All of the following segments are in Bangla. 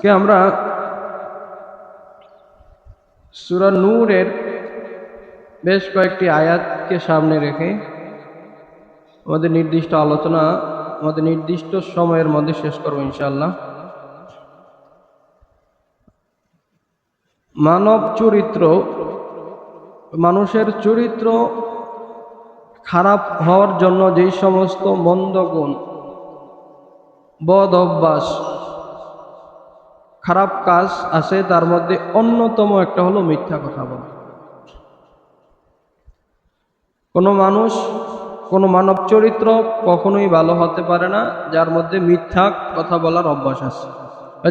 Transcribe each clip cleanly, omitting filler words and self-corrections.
আজকে আমরা সূরা নূরের বেশ কয়েকটি আয়াতকে সামনে রেখে আমাদের নির্দিষ্ট আলোচনা আমাদের নির্দিষ্ট সময়ের মধ্যে শেষ করব ইনশাআল্লাহ। মানব চরিত্র, মানুষের চরিত্র খারাপ হওয়ার জন্য যেই সমস্ত মন্দ গুণ, বদ অভ্যাস, খারাপ কাজ আছে তার মধ্যে অন্যতম একটা হলো মিথ্যা কথা বলা। কোনো মানুষ, কোনো মানব চরিত্র কখনোই ভালো হতে পারে না যার মধ্যে মিথ্যা কথা বলার অভ্যাস আছে।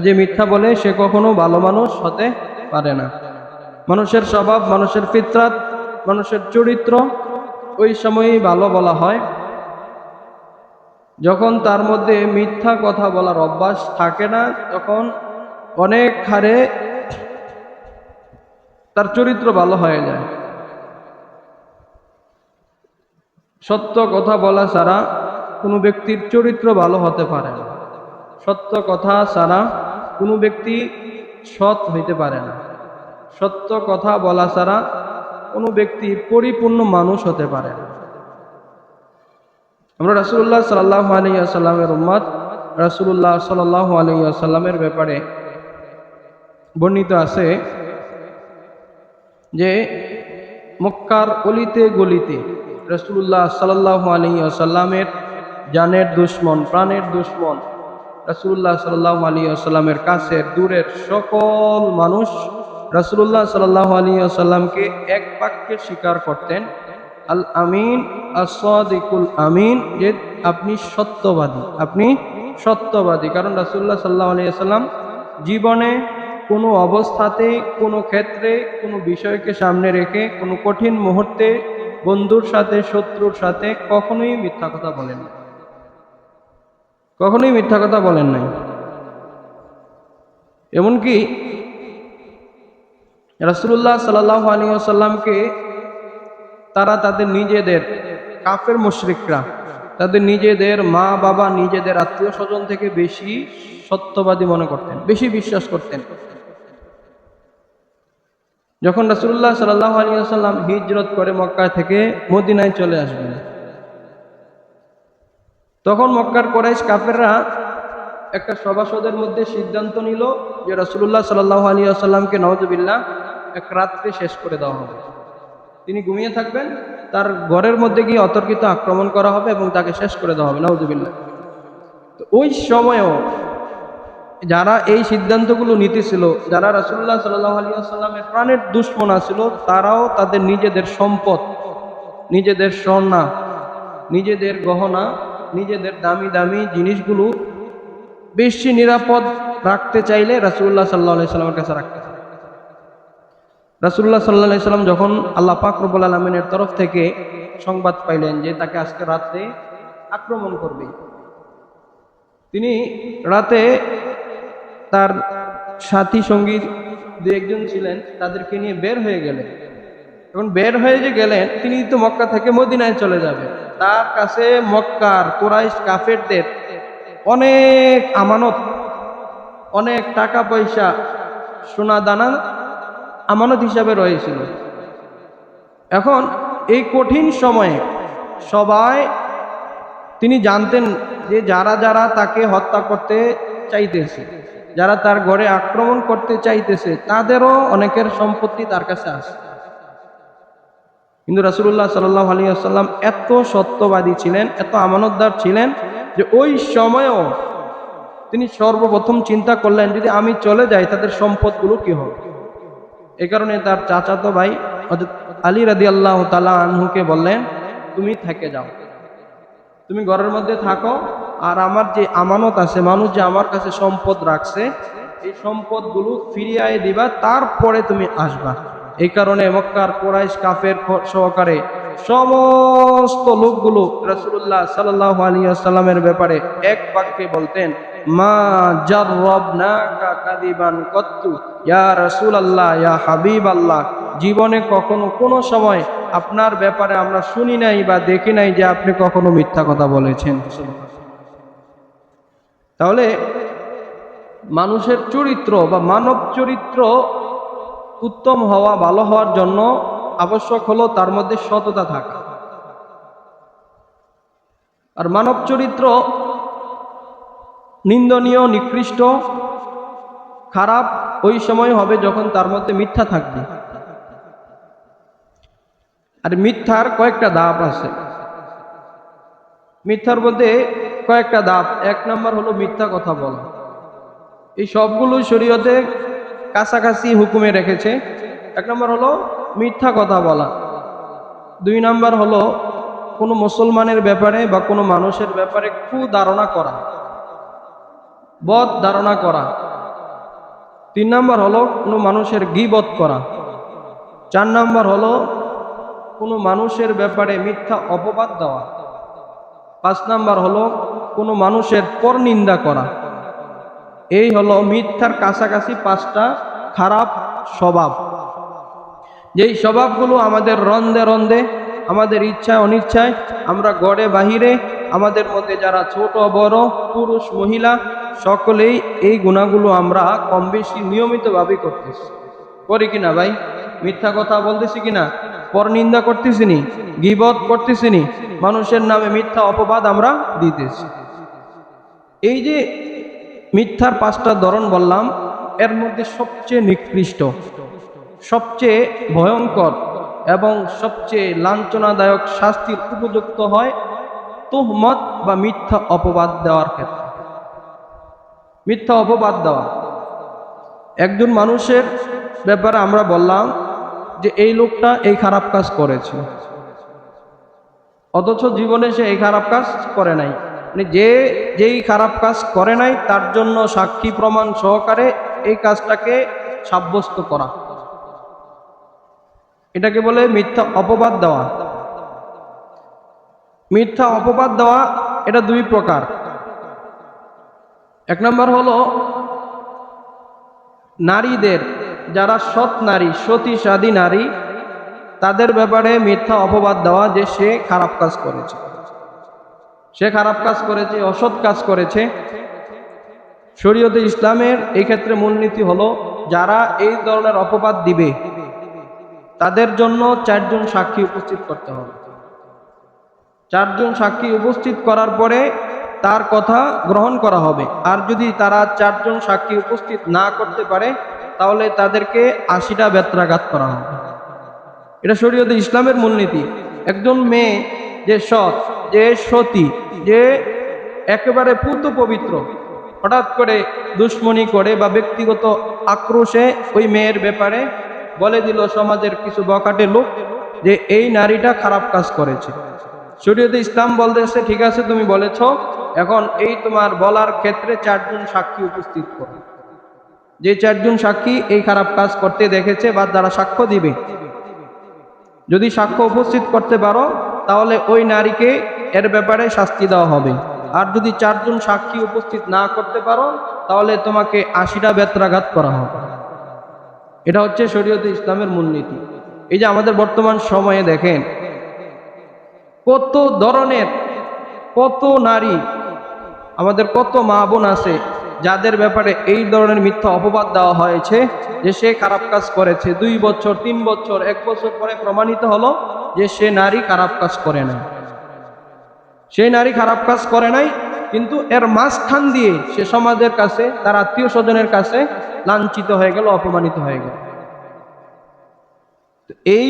যে মিথ্যা বলে সে কখনো ভালো মানুষ হতে পারে না। মানুষের স্বভাব, মানুষের ফিতরাত, মানুষের চরিত্র ওই সময়ই ভালো বলা হয় যখন তার মধ্যে মিথ্যা কথা বলার অভ্যাস থাকে না, তখন অনেক হারে তার চরিত্র ভালো হয়ে যায়। সত্য কথা বলা ছাড়া কোনো ব্যক্তির চরিত্র ভালো হতে পারে না। সত্য কথা ছাড়া কোনো ব্যক্তি সৎ হইতে পারে না। সত্য কথা বলা ছাড়া কোনো ব্যক্তি পরিপূর্ণ মানুষ হতে পারে না। আমরা রাসূলুল্লাহ সাল্লাল্লাহু আলাইহি ওয়াসাল্লামের উম্মত। রাসূলুল্লাহ সাল্লাল্লাহু আলাইহি ওয়াসাল্লামের ব্যাপারে বর্ণিত আছে যে মক্কার অলিতে গলিতে রাসূলুল্লাহ সাল্লাল্লাহু আলাইহি ওয়াসাল্লামের জানের দুশমন, প্রাণের দুশমন রাসূলুল্লাহ সাল্লাল্লাহু আলাইহি ওয়াসাল্লামের কাছের দূরের সকল মানুষ রাসূলুল্লাহ সাল্লাল্লাহু আলাইহি ওয়াসাল্লামকে এক বাক্যে স্বীকার করতেন, আল আমিন আস-সাদিকুল আমিন, যে আপনি সত্যবাদী, আপনি সত্যবাদী। কারণ রাসূলুল্লাহ সাল্লাল্লাহু আলাইহি ওয়াসাল্লাম জীবনে কোনো অবস্থাতে, কোনো ক্ষেত্রে, কোনো বিষয়কে সামনে রেখে, কোনো কঠিন মুহূর্তে বন্ধুর সাথে, শত্রুর সাথে কখনোই মিথ্যা কথা বলেন না, কখনোই মিথ্যা কথা বলেন নাই। এমনকি রাসূলুল্লাহ সাল্লাল্লাহু আলাইহি ওয়াসাল্লামকে তারা তাদের নিজেদের কাফের মুশরিকরা তাদের নিজেদের মা বাবা, নিজেদের আত্মীয় স্বজন থেকে বেশি সত্যবাদী মনে করতেন, বেশি বিশ্বাস করতেন। যখন রাসূলুল্লাহ সাল্লাল্লাহু আলাইহি ওয়াসাল্লাম হিজরত করে মক্কা থেকে মদিনায় চলে আসবেন, তখন মক্কার কুরাইশ কাফেররা একটা সভাসদের মধ্যে সিদ্ধান্ত নিল যে রাসূলুল্লাহ সাল্লাল্লাহু আলাইহি ওয়াসাল্লামকে নাউযুবিল্লাহ এক রাত্রে শেষ করে দেওয়া হবে। তিনি ঘুমিয়ে থাকবেন, তার ঘরের মধ্যে গিয়ে অতর্কিত আক্রমণ করা হবে এবং তাকে শেষ করে দেওয়া হবে, নাউযুবিল্লাহ। তো ওই সময়ও যারা এই সিদ্ধান্তগুলো নিতেছিল, যারা রাসূলুল্লাহ সাল্লাল্লাহু আলাইহি ওয়াসাল্লামের প্রাণের দুশমনা ছিল, তারাও তাদের নিজেদের সম্পদ, নিজেদের সোনা, নিজেদের গহনা, নিজেদের দামি দামি জিনিসগুলো বেশি নিরাপদ রাখতে চাইলে রাসূলুল্লাহ সাল্লাল্লাহু আলাইহি ওয়াসাল্লামের কাছে রাখতে। রাসূলুল্লাহ সাল্লাল্লাহু আলাইহি ওয়াসাল্লাম যখন আল্লাহ পাক রব্বুল আলামিনের তরফ থেকে সংবাদ পাইলেন যে তাকে আজকে রাতে আক্রমণ করবে, তিনি রাতে তার সাথী সঙ্গী দু একজন ছিলেন, তাদেরকে নিয়ে বের হয়ে গেলেন। এখন বের হয়ে যে গেলেন, তিনি তো মক্কা থেকে মদিনায় চলে যাবে। তার কাছে মক্কার কুরাইশ কাফেরদের অনেক আমানত, অনেক টাকা পয়সা, সোনা দানা আমানত হিসাবে রয়েছিল। এখন এই কঠিন সময়ে সবাই, তিনি জানতেন যে যারা যারা তাকে হত্যা করতে চাইতেছে, যারা তার ঘরে আক্রমণ করতে চাইতেছে, তাদেরও অনেকের সম্পত্তি তার কাছে আছে। কিন্তু রাসূলুল্লাহ সাল্লাল্লাহু আলাইহি ওয়াসাল্লাম এত সত্যবাদী ছিলেন, এত আমানতদার ছিলেন যে ওই সময়ও তিনি সর্বপ্রথম চিন্তা করলেন যদি আমি চলে যাই তাদের সম্পদগুলো কি হবে। এই কারণে তার চাচাতো ভাই হযরত আলী রাদিয়াল্লাহু তাআলা আনহুকে বললেন, তুমি থেকে যাও, তুমি ঘরের মধ্যে থাকো, আর আমার যে আমানত আছে, মানুষ যে আমার কাছে সম্পদ রাখছে, এই সম্পদগুলো ফিরিয়ে দিবা, তারপরে তুমি আসবা। এই কারণে মক্কার কুরাইশ কাফের সহকারে সমস্ত লোকগুলো রাসূলুল্লাহ সাল্লাল্লাহু আলাইহি ওয়াসাল্লামের ব্যাপারে এক বাক্যে বলতেন, মা জাররাবনাকা কাযিবান কত্তু ইয়া রাসূলুল্লাহ ইয়া হাবিবাল্লাহ, জীবনে কখনো কোনো সময় আপনার ব্যাপারে আমরা শুনি নাই বা দেখি নাই যে আপনি কখনো মিথ্যা কথা বলেছেন। তাহলে মানুষের চরিত্র বা মানব চরিত্র উত্তম হওয়া, ভালো হওয়ার জন্য আবশ্যক হলো তার মধ্যে সততা থাকা। আর মানব চরিত্র নিন্দনীয়, নিকৃষ্ট, খারাপ ওই সময় হবে যখন তার মধ্যে মিথ্যা থাকবে। আর মিথ্যার কয়েকটা ধাপ আছে। মিথ্যার মধ্যে কয়েকটা ধাপ। এক নম্বর হলো মিথ্যা কথা বলা। এই সবগুলো শরীয়তে কাছাকাছি হুকুমে রেখেছে। এক নম্বর হলো মিথ্যা কথা বলা। দুই নম্বর হলো কোনো মুসলমানের ব্যাপারে বা কোনো মানুষের ব্যাপারে কুধারণা করা, বদ ধারণা করা। তিন নম্বর হলো কোনো মানুষের গীবত করা। চার নম্বর হলো কোনো মানুষের ব্যাপারে মিথ্যা অপবাদ দেওয়া। পাঁচ নম্বর হলো কোনো মানুষের পরনিন্দা করা। এই হলো মিথ্যার কাছাকাছি পাঁচটা খারাপ স্বভাব। যেই স্বভাবগুলো আমাদের রন্ধে রন্ধে, আমাদের ইচ্ছায় অনিচ্ছায়, আমরা গড়ে বাহিরে, আমাদের মধ্যে যারা ছোট বড়, পুরুষ মহিলা, সকলেই এই গুণাগুলো আমরা কম বেশি নিয়মিতভাবে করতেছি। করি কিনা ভাই? মিথ্যা কথা বলতেছি কিনা? পরনিন্দা করতেছি নি? গীবত করতেছি নি? মানুষের নামে মিথ্যা অপবাদ আমরা দিতেছি। এই যে মিথ্যার পাঁচটা ধরন বললাম, এর মধ্যে সবচেয়ে নিকৃষ্ট, সবচেয়ে ভয়ঙ্কর এবং সবচেয়ে লাঞ্ছনাদায়ক শাস্তির উপযুক্ত হয় তুহমত বা মিথ্যা অপবাদ দেওয়ার ক্ষেত্রে। মিথ্যা অপবাদ দেওয়া। একজন মানুষের ব্যাপারে আমরা বললাম যে এই লোকটা এই খারাপ কাজ করেছে, অথচ জীবনে সে এই খারাপ কাজ করে নাই। মানে যেই খারাপ কাজ করে নাই তার জন্য সাক্ষী প্রমাণ সহকারে এই কাজটাকে সাব্যস্ত করা, এটাকে বলে মিথ্যা অপবাদ দেওয়া। মিথ্যা অপবাদ দেওয়া এটা দুই প্রকার। এক নম্বর হলো নারীদের, যারা সৎ নারী, সতী সাধী নারী, তাদের ব্যাপারে মিথ্যা অপবাদ দেওয়া যে সে খারাপ কাজ করেছে, সে খারাপ কাজ করেছে, অসৎ কাজ করেছে। শরীয়তে ইসলামের এই ক্ষেত্রে মূলনীতি হলো যারা এই ধরনের অপবাদ দিবে তাদের জন্য চারজন সাক্ষী উপস্থিত করতে হবে। চারজন সাক্ষী উপস্থিত করার পরে তার কথা গ্রহণ করা হবে। আর যদি তারা চারজন সাক্ষী উপস্থিত না করতে পারে তাহলে তাদেরকে ৮০টা বেত্রাঘাত করা হবে। এটা শরীয়তে ইসলামের মূলনীতি। একজন মেয়ে যে সৎ, যে সতী, যে একেবারে পূত পবিত্র, হঠাৎ করে দুশ্মনী করে বা ব্যক্তিগত আক্রোশে ওই মেয়ের ব্যাপারে বলে দিল সমাজের কিছু বখাটে লোক যে এই নারীটা খারাপ কাজ করেছে, শরীয়তে ইসলাম বলতেছে ঠিক আছে তুমি বলেছ, এখন এই তোমার বলার ক্ষেত্রে চারজন সাক্ষী উপস্থিত করো। যে চারজন সাক্ষী এই খারাপ কাজ করতে দেখেছে বা যারা সাক্ষ্য দিবে, যদি সাক্ষ্য উপস্থিত করতে পারো তাহলে ওই নারীকে এর ব্যাপারে শাস্তি দেওয়া হবে। আর যদি চারজন সাক্ষী উপস্থিত না করতে পারো তাহলে তোমাকে ৮০টা বেত্রাঘাত করা হবে। এটা হচ্ছে শরীয়তে ইসলামের মূলনীতি। এই যে আমাদের বর্তমান সময়ে দেখেন কত ধরনের, কত নারী, আমাদের কত মা বোন আছে যাদের ব্যাপারে এই ধরনের মিথ্যা অপবাদ দেওয়া হয়েছে যে সে খারাপ কাজ করেছে। ২ বছর, ৩ বছর, ১ বছর পরে প্রমাণিত হলো যে সে নারী খারাপ কাজ করে নাই, সেই নারী খারাপ কাজ করে নাই, কিন্তু এর মাঝখান দিয়ে সে সমাজের কাছে, তার আত্মীয় স্বজনের কাছে লাঞ্ছিত হয়ে গেল, অপমানিত হয়ে গেল। এই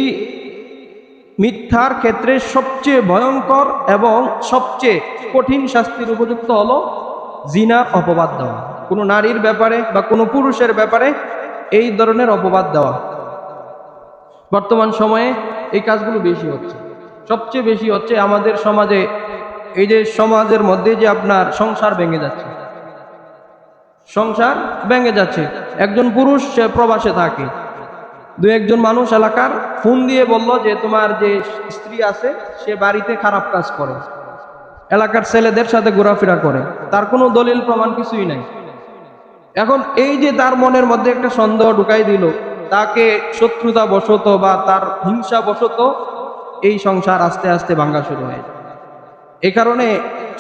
মিথ্যার ক্ষেত্রে সবচেয়ে ভয়ঙ্কর এবং সবচেয়ে কঠিন শাস্তির উপযুক্ত হলো জিনার অপবাদ দেওয়া। কোনো নারীর ব্যাপারে বা কোনো পুরুষের ব্যাপারে এই ধরনের অপবাদ দেওয়া। বর্তমান সময়ে এই কাজগুলো বেশি হচ্ছে, সবচেয়ে বেশি হচ্ছে আমাদের সমাজে। এই যে সমাজের মধ্যে যে আপনার সংসার ভেঙে যাচ্ছে, সংসার ভেঙে যাচ্ছে। একজন পুরুষ সে প্রবাসে থাকে, ২-১ মানুষ এলাকার ফোন দিয়ে বলল যে তোমার যে স্ত্রী আছে সে বাড়িতে খারাপ কাজ করে, এলাকার ছেলেদের সাথে ঘোরাফেরা করে, তার কোনো দলিল প্রমাণ কিছুই নাই। এখন এই যে তার মনের মধ্যে একটা সন্দেহ ঢুকাই দিল, তাকে শত্রুতা বশত বা তার হিংসা বশত এই সংসার আস্তে আস্তে ভাঙা শুরু হয়। এই কারণে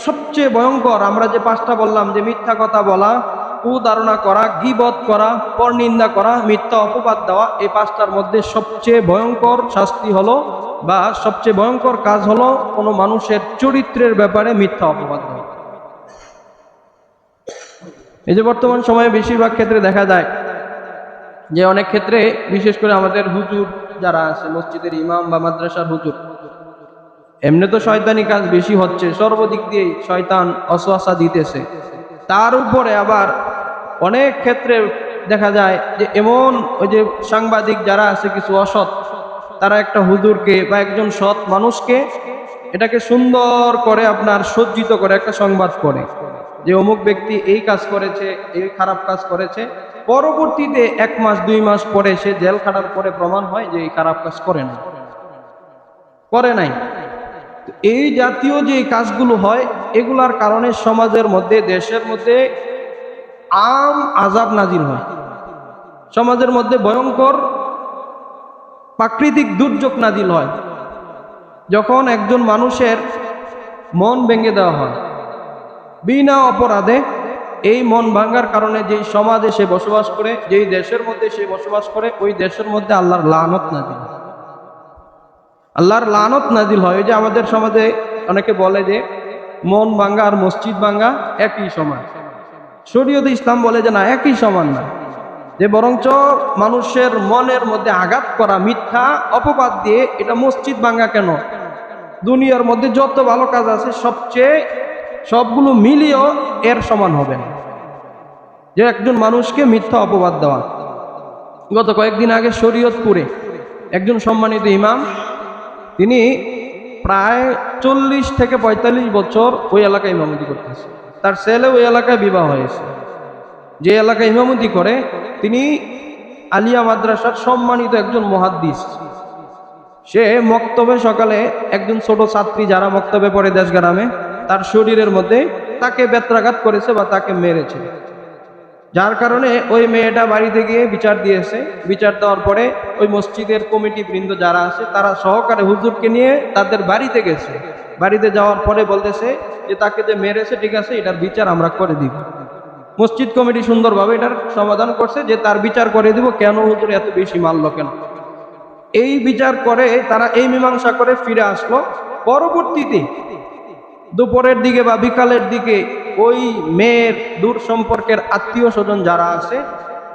সবচেয়ে ভয়ঙ্কর আমরা যে ৫টা বললাম, যে মিথ্যা কথা বলা, কুধারণা করা, গীবত করা, পরনিন্দা করা, মিথ্যা অপবাদ দেওয়া, এই পাঁচটার মধ্যে সবচেয়ে ভয়ঙ্কর শাস্তি হলো বা সবচেয়ে ভয়ঙ্কর কাজ হলো কোনো মানুষের চরিত্রের ব্যাপারে মিথ্যা অপবাদ দেওয়া। এই যে বর্তমান সময়ে বেশিরভাগ ক্ষেত্রে দেখা যায় যে অনেক ক্ষেত্রে বিশেষ করে আমাদের হুজুর যারা আছে, মসজিদের ইমাম বা মাদ্রাসার হুজুর, এমনি তো শয়তানি কাজ বেশি হচ্ছে, সর্বদিক দিয়েই শয়তান অসওয়াসা দিতেছে, তার উপরে আবার অনেক ক্ষেত্রে দেখা যায় যে এমন ওই যে সাংবাদিক যারা আছে কিছু অসৎ, তারা একটা হুজুরকে বা একজন সৎ মানুষকে এটাকে সুন্দর করে আপনার সজ্জিত করে একটা সংবাদ করে যে অমুক ব্যক্তি এই কাজ করেছে, এই খারাপ কাজ করেছে, পরবর্তীতে 1 মাস 2 মাস পরে সে জেল খাটার পরে প্রমাণ হয় যে এই খারাপ কাজ করে নাই। এই জাতীয় যে কাজগুলো হয় এগুলার কারণে সমাজের মধ্যে, দেশের মধ্যে আম আযাব নাজিল হয়, সমাজের মধ্যে ভয়ঙ্কর প্রাকৃতিক দুর্যোগ নাজিল হয়। যখন একজন মানুষের মন ভেঙে দেওয়া হয় বিনা অপরাধে, এই মন ভাঙার কারণে যেই সমাজে সে বসবাস করে, যেই দেশের মধ্যে সে বসবাস করে, ওই দেশের মধ্যে আল্লাহর লানত নাজিল হয়। আল্লাহর লানত নাজিল হয়। ওই যে আমাদের সমাজে অনেকে বলে যে মন ভাঙ্গা আর মসজিদ ভাঙ্গা একই সমান। শরীয়তে ইসলাম বলে যে না, একই সমান না, যে বরঞ্চ মানুষের মনের মধ্যে আঘাত করা মিথ্যা অপবাদ দিয়ে এটা মসজিদ ভাঙ্গা কেন, দুনিয়ার মধ্যে যত ভালো কাজ আছে সবগুলো মিলিয়েও এর সমান হবে না, যে একজন মানুষকে মিথ্যা অপবাদ দেওয়া। গত কয়েকদিন আগে শরীয়তপুরে একজন সম্মানিত ইমাম, তিনি প্রায় 40 থেকে 45 বছর ওই এলাকায় ইমামতি করতেছে, তার ছেলে ওই এলাকায় বিবাহ হয়েছে। যে এলাকায় ইমামতি করে তিনি আলিয়া মাদ্রাসার সম্মানিত একজন মুহাদ্দিস। সে মক্তবে সকালে একজন ছোট ছাত্রী যারা মক্তবে পড়ে দেশ গ্রামে, তার শরীরের মধ্যে তাকে বেত্রাঘাত করেছে বা তাকে মেরেছে, যার কারণে ওই মেয়েটা বাড়িতে গিয়ে বিচার দিয়েছে। বিচার দেওয়ার পরে ওই মসজিদের কমিটি বৃন্দ যারা আছে তারা সহকারে হুজুরকে নিয়ে তাদের বাড়িতে গেছে। বাড়িতে যাওয়ার পরে বলতেছে যে তাকে যে মেরেছে ঠিক আছে, এটার বিচার আমরা করে দিব। মসজিদ কমিটি সুন্দরভাবে এটার সমাধান করছে যে তার বিচার করে দিব, কেন হুজুর এত বেশি মারলো কেন। এই বিচার করে তারা এই মীমাংসা করে ফিরে আসলো। পরবর্তীতে দুপুরের দিকে বা বিকালের দিকে ওই মেয়ের দূর সম্পর্কের আত্মীয় স্বজন যারা আছে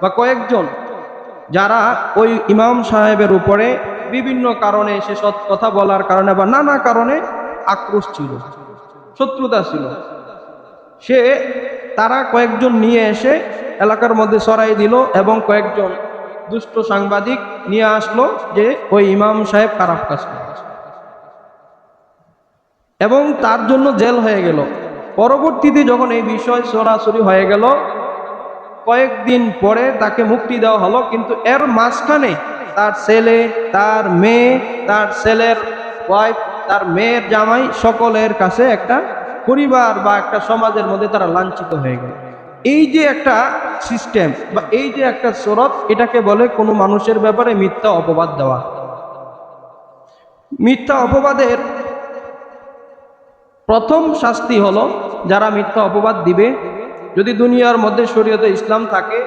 বা কয়েকজন যারা ওই ইমাম সাহেবের উপরে বিভিন্ন কারণে, সে সৎ কথা বলার কারণে বা নানা কারণে আক্রোশ ছিল, শত্রুতা ছিল, তারা কয়েকজন নিয়ে এসে এলাকার মধ্যে ছড়াই দিল এবং কয়েকজন দুষ্ট সাংবাদিক নিয়ে আসলো যে ওই ইমাম সাহেব খারাপ কাজ করেছে এবং তার জন্য জেল হয়ে গেল। পরবর্তীতে যখন এই বিষয় ছড়াছড়ি হয়ে গেল, কয়েকদিন পরে তাকে মুক্তি দেওয়া হলো, কিন্তু এর মাঝখানে তার ছেলে, তার মেয়ে, তার ছেলের ওয়াইফ, তার মেয়ের জামাই, সকলের কাছে একটা পরিবার বা একটা সমাজের মধ্যে তারা লাঞ্ছিত হয়ে গেল। এই যে একটা সিস্টেম বা এই যে একটা সূরত, এটাকে বলে কোনো মানুষের ব্যাপারে মিথ্যা অপবাদ দেওয়া। মিথ্যা অপবাদের প্রথম শাস্তি হলো, যারা মিথ্যা অপবাদ দিবে, যদি দুনিয়ার মধ্যে শরীয়তে ইসলাম থাকে,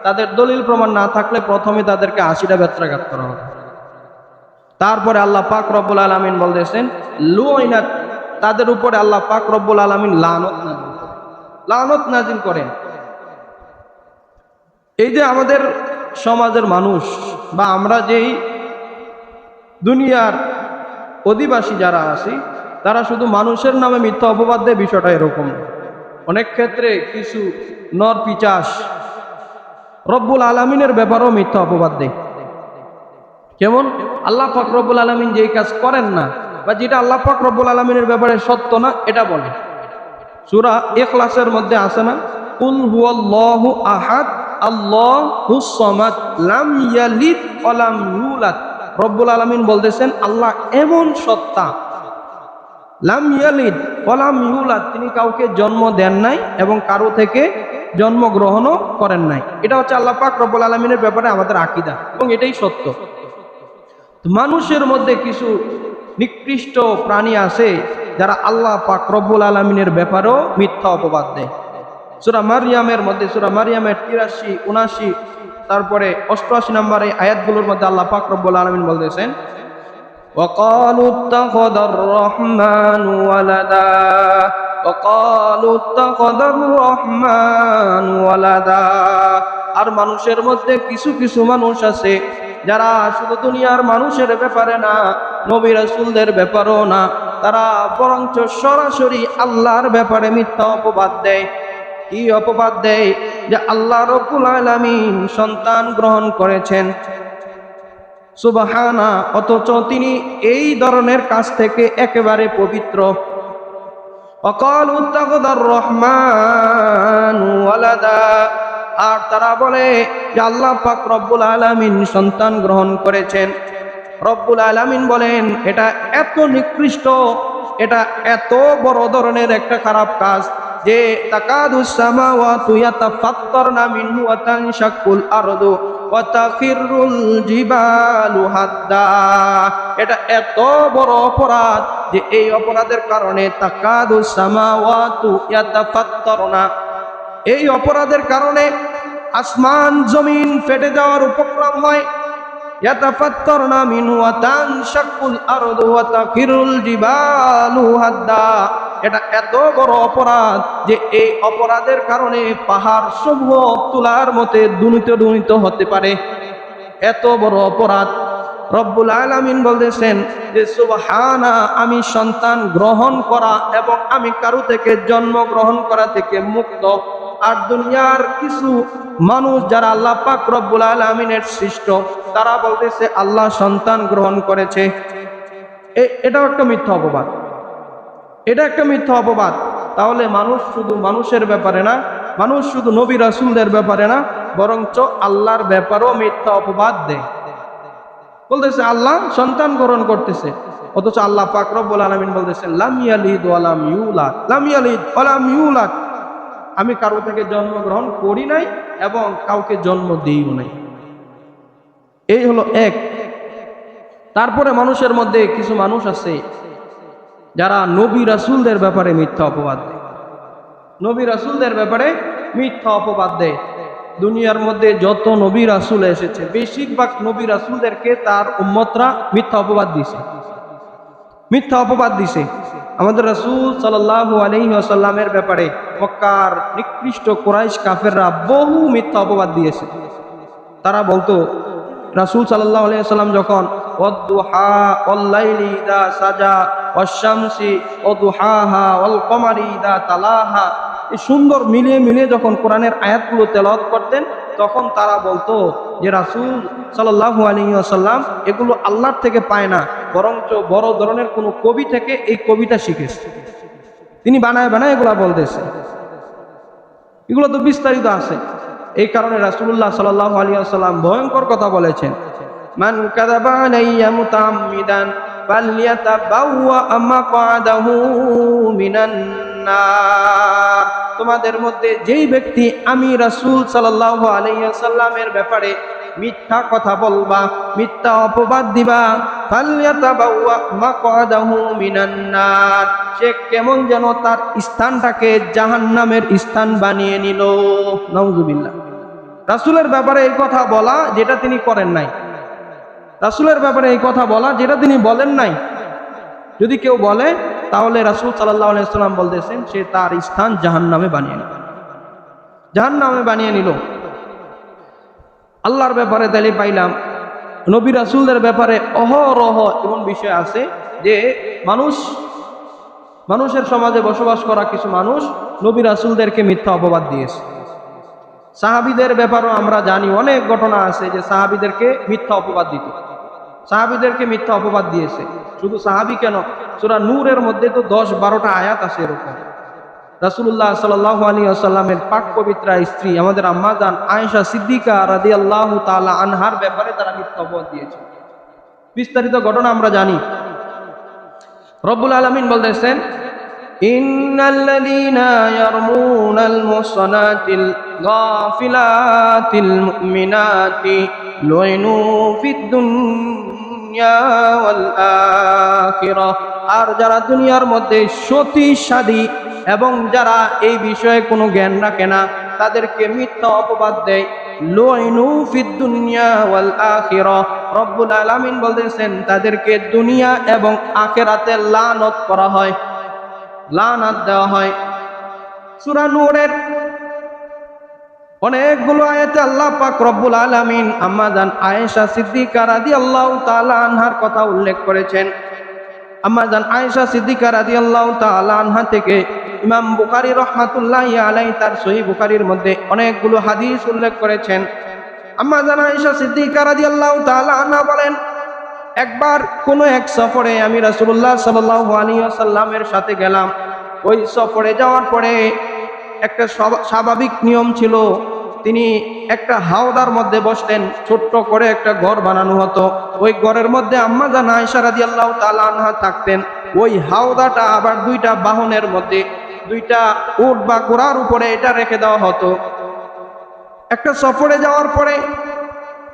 তাদের দলিল প্রমাণ না থাকলে প্রথমে তাদেরকে 80টা বেত্রাঘাত করা হবে। তারপরে আল্লাহ পাক রব্বুল আলামিন বলতেছেন লুইনাত, তাদের উপরে আল্লাহ পাক রব্বুল আলামিন লানত নাজিল করেন। এই যে আমাদের সমাজের মানুষ বা আমরা যেই দুনিয়ার অধিবাসী যারা আছি, তারা শুধু মানুষের নামে মিথ্যা অপবাদ দেয়, বিষয়টা এরকম। অনেক ক্ষেত্রে কিছু নর পিচাস রব্বুল আলামিনের ব্যাপারেও মিথ্যা অপবাদ দেয়। কেমন? আল্লাহ পাক রব্বুল আলামিন যেই কাজ করেন না বা যেটা আল্লাহ পাক রব্বুল আলামিনের ব্যাপারে সত্য না, এটা বলে। সূরা ইখলাসের মধ্যে আছে না, কুল হুয়াল্লাহু আহাদ আল্লাহুস সামাদ লাম ইয়ালিদ ওয়া লাম ইউলাদ। রব্বুল আলামিন বলতেছেন আল্লাহ এমন সত্তা, লাম ইয়ালিদ ওয়া লাম ইউলাদ, তিনি কাউকে জন্ম দেন নাই এবং কারো থেকে জন্মগ্রহণও করেন নাই। এটা হচ্ছে আল্লাহ পাক রব্বুল আলামিনের ব্যাপারে আমাদের আকীদা এবং এটাই সত্য। মানুষের মধ্যে কিছু নিকৃষ্ট প্রাণী আছে যারা আল্লাহ পাক রব্বুল আলামিনের ব্যাপারেও মিথ্যা অপবাদ দেয়। সূরা মারইয়ামের মধ্যে, সূরা মারইয়ামের 83, 79, তারপরে 88 নম্বর এই আয়াতগুলোর মধ্যে আল্লাহ পাক রব্বুল আলামিন বলতেছেন, وقالوا اتخذ الرحمن ولدا وقالوا اتخذ الرحمن ولدا। আর মানুষের মধ্যে কিছু কিছু মানুষ আছে যারা শুধু দুনিয়ার মানুষের ব্যাপারে না, নবী রাসূলদের ব্যাপারেও না, তারা বরঞ্চ সরাসরি আল্লাহর ব্যাপারে মিথ্যা অপবাদ দেয়। কি অপবাদ দেয়? যে আল্লাহ রাব্বুল আলামিন সন্তান গ্রহণ করেছেন, সুবহানা, অথচ তিনি এই ধরনের কাজ থেকে একেবারে পবিত্র। ওয়াকালু ইত্তাখাযার রহমানু ওয়ালাদা। আর তারা বলে যে আল্লাহ পাক রব্বুল আলামিন সন্তান গ্রহণ করেছেন। রব্বুল আলামিন বলেন এটা এত নিকৃষ্ট, এটা এত বড় ধরনের একটা খারাপ কাজ যে তাকাদুস সামাওয়াতু ইয়াতাফাত্তারনা মিনহু ওয়া তানশাক্কুল আরদু ওয়া তাখিরুল জিবালু হাদ্দা। এটা এত বড় অপরাধ যে এই অপরাধের কারণে তাকাদুস সামাওয়াতু ইয়াতাফাত্তারনা, এই অপরাধের কারণে আসমান জমিন ফেটে যাওয়ার উপক্রম হয়। ইয়াতাফাত্তারনা মিনহু ওয়া তানশাক্কুল আরদু ওয়া তাখিরুল জিবালু হাদ্দা। এটা এত বড় অপরাধ যে এই অপরাধের কারণে পাহাড় সমূহ তুলার মতে দুনিত হতে পারে। এত বড় অপরাধ। রব্বুল আলামিন বলতেছেন যে সুবহানা, আমি সন্তান গ্রহণ করা এবং আমি কারো থেকে জন্ম গ্রহণ করা থেকে মুক্ত। আর দুনিয়ার কিছু মানুষ যারা আল্লাহ পাক রব্বুল আলামিনের সৃষ্ট, তারা বলতেছে আল্লাহ সন্তান গ্রহণ করেছে। এটাও একটা মিথ্যা অপবাদ, এটা একটা মিথ্যা অপবাদ। তাহলে মানুষ শুধু মানুষের ব্যাপারে না, মানুষ শুধু নবী রাসূলদের ব্যাপারে না, বরঞ্চ আল্লাহর ব্যাপারেও মিথ্যা অপবাদ দেয়। বলতেছে আল্লাহ সন্তান গ্রহণ করতেছে, অথচ আল্লাহ পাক রব্বুল আলামিন বলতেছেন লাম ইয়ালিদ ওয়া লাম ইউলাদ, লাম ইয়ালিদ ওয়া লাম ইউলাদ, আমি কারো থেকে জন্মগ্রহণ করি নাই এবং কাউকে জন্ম দিইও নাই। এই হলো এক। তারপরে মানুষের মধ্যে কিছু মানুষ আছে যারা নবী রাসূলদের ব্যাপারে মিথ্যা অপবাদ দেয়, নবী রাসূলদের ব্যাপারে মিথ্যা অপবাদ দেয়। দুনিয়ার মধ্যে যত নবী রাসূল এসেছে, বেশিরভাগ নবী রাসূলদেরকে তার উম্মতরা মিথ্যা অপবাদ দিছে, মিথ্যা অপবাদ দিছে। আমাদের রাসূল সাল্লাল্লাহু আলাইহি ওয়াসাল্লামের ব্যাপারে মক্কার নিকৃষ্ট কুরাইশ কাফেররা বহু মিথ্যা অপবাদ দিয়েছে। তারা বলতো রাসূল সাল্লাল্লাহু আলাইহি ওয়াসাল্লাম যখন ওয়াদ-দুহা ওয়াল-লাইলি ইযা সাজা ওয়াশ-শামসি ওয়াদুহাহা ওয়াল-কমারি ইযা তালাহা, এই সুন্দর মিলিয়ে যখন কোরআনের আয়াতগুলো তেলাওয়াত করতেন, তখন তারা বলতো যে রাসূল সাল্লাল্লাহু আলাইহি ওয়াসাল্লাম এগুলো আল্লাহর থেকে পায় না, বরঞ্চ বড় ধরনের কোনো কবি থেকে এই কবিতা শিখেছে, তিনি বানায় এগুলা বলতেছে। এগুলো তো বিস্তারিত আছে। এই কারণে রাসূলুল্লাহ সাল্লাল্লাহু আলাইহি ওয়াসাল্লাম ভয়ঙ্কর কথা বলেছেন, মান কাযাবা আলাইয়া মুতাআম্মিদান ফালইয়াতাবাওয়া মাকআদাহু মিনান নার। তোমাদের মধ্যে যেই ব্যক্তি আমি রাসূল সাল্লাল্লাহু আলাইহি ওয়াসাল্লামের ব্যাপারে মিথ্যা কথা বলবা, মিথ্যা অপবাদ দিবা, ফালইয়াতাবাওয়া মাকআদাহু মিনান নার, সে কেমন যেন তার স্থানটাকে জাহান্নামের স্থান বানিয়ে নিল। নাউযুবিল্লাহ। রাসূলের ব্যাপারে এই কথা বলা যেটা তিনি করেন নাই, রাসূলের ব্যাপারে এই কথা বলা যেটা তিনি বলেন নাই, যদি কেউ বলে তাহলে রাসূল সাল্লাল্লাহু আলাইহি ওয়াসাল্লাম বলতেছেন সে তার স্থান জাহান্নামে বানিয়ে নিল, জাহান্নামে বানিয়ে নিল। আল্লাহর ব্যাপারে তাহলে পাইলাম নবী রাসূলদের ব্যাপারে অহরহ এমন বিষয় আছে যে মানুষের সমাজে বসবাস করা কিছু মানুষ নবী রাসূলদেরকে মিথ্যা অপবাদ দিয়েছে। সাহাবীদের ব্যাপারেও আমরা জানি অনেক ঘটনা আছে যে সাহাবীদেরকে মিথ্যা অপবাদ দিত, সাহাবীদেরকে মিথ্যা অপবাদ দিয়েছে। শুধু সাহাবী কেন, সূরা নূরের মধ্যে তো 10-12টা আয়াত আছে এরকম। রাসূলুল্লাহ সাল্লাল্লাহু আলাইহি ওয়াসাল্লামের পাক পবিত্রা স্ত্রী আমাদের আম্মা জান আয়েশা সিদ্দিকা রাদিয়াল্লাহু তাআলা আনহার ব্যাপারে তারা মিথ্যা অপবাদ দিয়েছে। বিস্তারিত ঘটনা আমরা জানি। রব্বুল আলামিন বলতেছেন ইন্নাল্লাযীনা ইয়ারমুনাল মুহসানাতিল গাফিলাতিল মুমিনাতি লুইনু ফিদ দুনিয়া ওয়াল আখিরাহ। আর যারা দুনিয়ার মধ্যে সতীসাধী এবং যারা এই বিষয়ে কোনো জ্ঞান রাখে না, তাদেরকে মিথ্যা অপবাদ দেয়। লুইনু ফিদ দুনিয়া ওয়াল আখিরাহ, রব্বুল আলামিন বলতেছেন তাদেরকে দুনিয়া এবং আখিরাতে লানত করা হয়, লানত দেওয়া হয়। সূরা নূরের অনেকগুলো আয়াতে আল্লাহ পাক রব্বুল আলামিন আম্মা জান আয়েশা সিদ্দিকা রাদিয়াল্লাহু তাআলা আনহার কথা উল্লেখ করেছেন। আম্মা জান আয়েশা সিদ্দিকা রাদিয়াল্লাহু তাআলা আনহা থেকে ইমাম বুখারী রাহমাতুল্লাহি আলাইহি তার সহিহ বুখারীর মধ্যে অনেকগুলো হাদিস উল্লেখ করেছেন। আম্মা জান আয়েশা সিদ্দিকা রাদিয়াল্লাহু তাআলা আনহা বলেন, একবার কোনো এক সফরে আমি রাসূলুল্লাহ সাল্লাল্লাহু আলাইহি ওয়াসাল্লামের সাথে গেলাম। ওই সফরে যাওয়ার পরে একটা স্বাভাবিক নিয়ম ছিল, তিনি একটা হাওদার মধ্যে বসতেন, ছোট্ট করে একটা ঘর বানানো হতো। ওই ঘরের মধ্যে আম্মা জান আয়েশা রাদিয়াল্লাহু তাআলা আনহা থাকতেন। ওই হাওদাটা আবার দুইটা বাহনের মধ্যে, দুইটা উট বা ঘোড়ার উপরে এটা রেখে দেওয়া হতো। একটা সফরে যাওয়ার পরে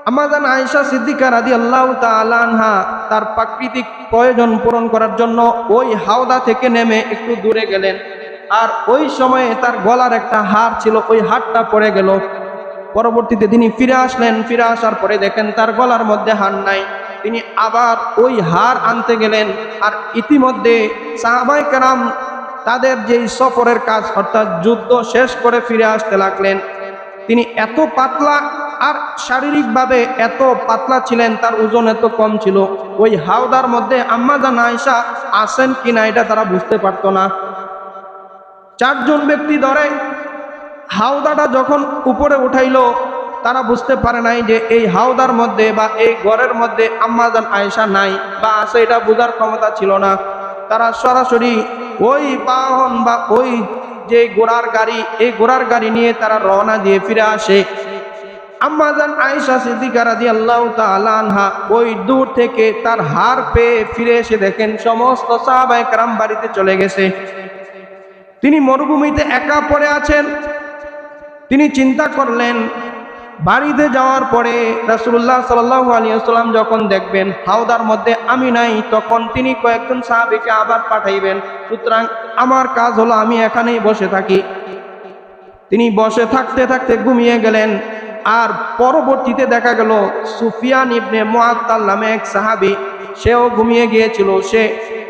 আম্মা জান আয়েশা সিদ্দিকা রাদিয়াল্লাহু তাআলা আনহা তার প্রাকৃতিক প্রয়োজন পূরণ করার জন্য ওই হাওদা থেকে নেমে একটু দূরে গেলেন। আর ওই সময়ে তার গলার একটা হার ছিল, ওই হারটা পড়ে গেল। পরবর্তীতে তিনি ফিরে আসলেন, ফিরে আসার পরে দেখেন তার গলার মধ্যে হার নাই। তিনি আবার ওই হার আনতে গেলেন। আর ইতিমধ্যে সাহাবায়ে কেরাম তাদের যেই সফরের কাজ অর্থাৎ যুদ্ধ শেষ করে ফিরে আসতে লাগলেন। তিনি এত পাতলা আর শারীরিকভাবে এত পাতলা ছিলেন, তার ওজন এত কম ছিল, ওই হাওদার মধ্যে আম্মা জান আয়েশা আসেন কিনা এটা তারা বুঝতে পারতো না। চারজন ব্যক্তি ধরে হাওদাটা যখন উপরে উঠাইলো, তারা বুঝতে পারে নাই যে এই হাওদার মধ্যে বা এই ঘরের মধ্যে আম্মা জান আয়েশা নাই বা আছে, এটা বোঝার ক্ষমতা ছিল না। তারা সরাসরি ওই বাহন বা ওই যে ঘোড়ার গাড়ি, এই ঘোড়ার গাড়ি নিয়ে তারা রওনা দিয়ে ফিরে আসে। আম্মা জান আয়েশা সিদ্দিকা রাদিয়াল্লাহু তাআলা আনহা ওই দূর থেকে তার হার পেয়ে ফিরে এসে দেখেন সমস্ত সাহাবায়ে কেরাম বাড়িতে চলে গেছে। তিনি মরুভূমিতে একা পড়ে আছেন। তিনি চিন্তা করলেন, বাড়িতে যাওয়ার পরে রাসূলুল্লাহ সাল্লাল্লাহু আলাইহি ওয়াসাল্লাম যখন দেখবেন হাওদার মধ্যে আমি নাই, তখন তিনি কয়েকজন সাহাবীকে আবার পাঠাইবেন। সুতরাং আমার কাজ হলো আমি এখানেই বসে থাকি। তিনি বসে থাকতে থাকতে ঘুমিয়ে গেলেন। আর পরবর্তীতে দেখা গেল সুফিয়ান ইবনে মুআত্তাল নামে এক সাহাবী, সেও ঘুমিয়ে গিয়েছিল। সে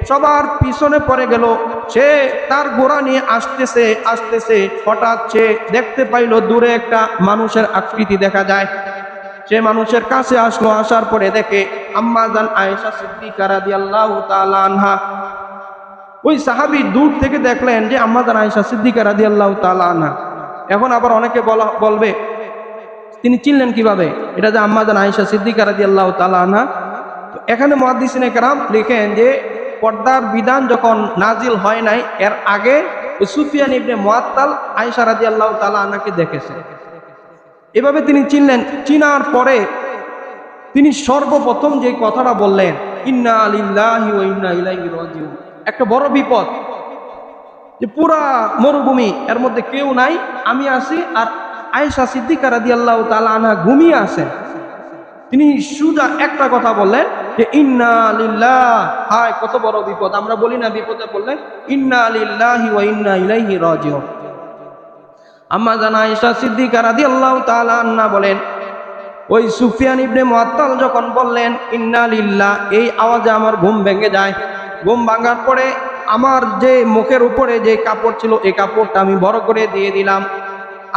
সবার পিছনে পড়ে গেল। সে তার ঘোড়া নিয়ে আসতেছে আসতেছে, হঠাৎ সে দেখতে পাইল দূরে একটা মানুষের আকৃতি দেখা যায়। সে মানুষের কাছে আসলো, আসার পরে দেখে আম্মা জান আয়েশা সিদ্দিকা রাদিয়াল্লাহু তাআলা আনহা। ওই সাহাবী দূর থেকে দেখলেন যে আম্মা জান আয়েশা সিদ্দিকা রাদিয়াল্লাহু তাআলা আনহা। এখন আবার অনেকে বলবে তিনি চিনলেন কিভাবে এটা যে আম্মা জান আয়েশা সিদ্দিকা রাদিয়াল্লাহু তাআলা আনহা। তো এখানে মুহাদ্দিসিনে কেরাম লিখেন যে পর্দার বিধান যখন নাজিল হয় নাই, এর আগে সুফিয়ান ইবনে মুআত্তাল আয়েশা রাদিয়াল্লাহু তাআলা আনহাকে দেখেছে। এভাবে তিনি চিনলেন। চিনার পরে তিনি সর্বপ্রথম যে কথাটা বললেন, ইন্না লিল্লাহি ওয়া ইন্না ইলাইহি রাজিউন। একটা বড় বিপদ, যে পুরা মরুভূমি, এর মধ্যে কেউ নাই, আমি আছি, আর আয়েশা সিদ্দিকা রাদিয়াল্লাহু তাআলা আনহা ঘুমিয়ে আছেন। তিনি সুজা একটা কথা বললেন যে ইন্না লিল্লাহ, হায় কত বড় বিপদ। আমরা বলি না বিপদে পড়লে ইন্না লিল্লাহি ওয়া ইন্না ইলাইহি রাজিউন। আম্মা জান আয়েশা সিদ্দিকা রাদিয়াল্লাহু তাআলা আনহা বলেন, ওই সুফিয়ান ইবনে মুআত্তাল যখন বললেন ইন্না লিল্লাহ, এই আওয়াজে আমার ঘুম ভেঙে যায়। ঘুম ভাঙার পরে আমার যে মুখের উপরে যে কাপড় ছিল, এই কাপড়টা আমি বড় করে দিয়ে দিলাম।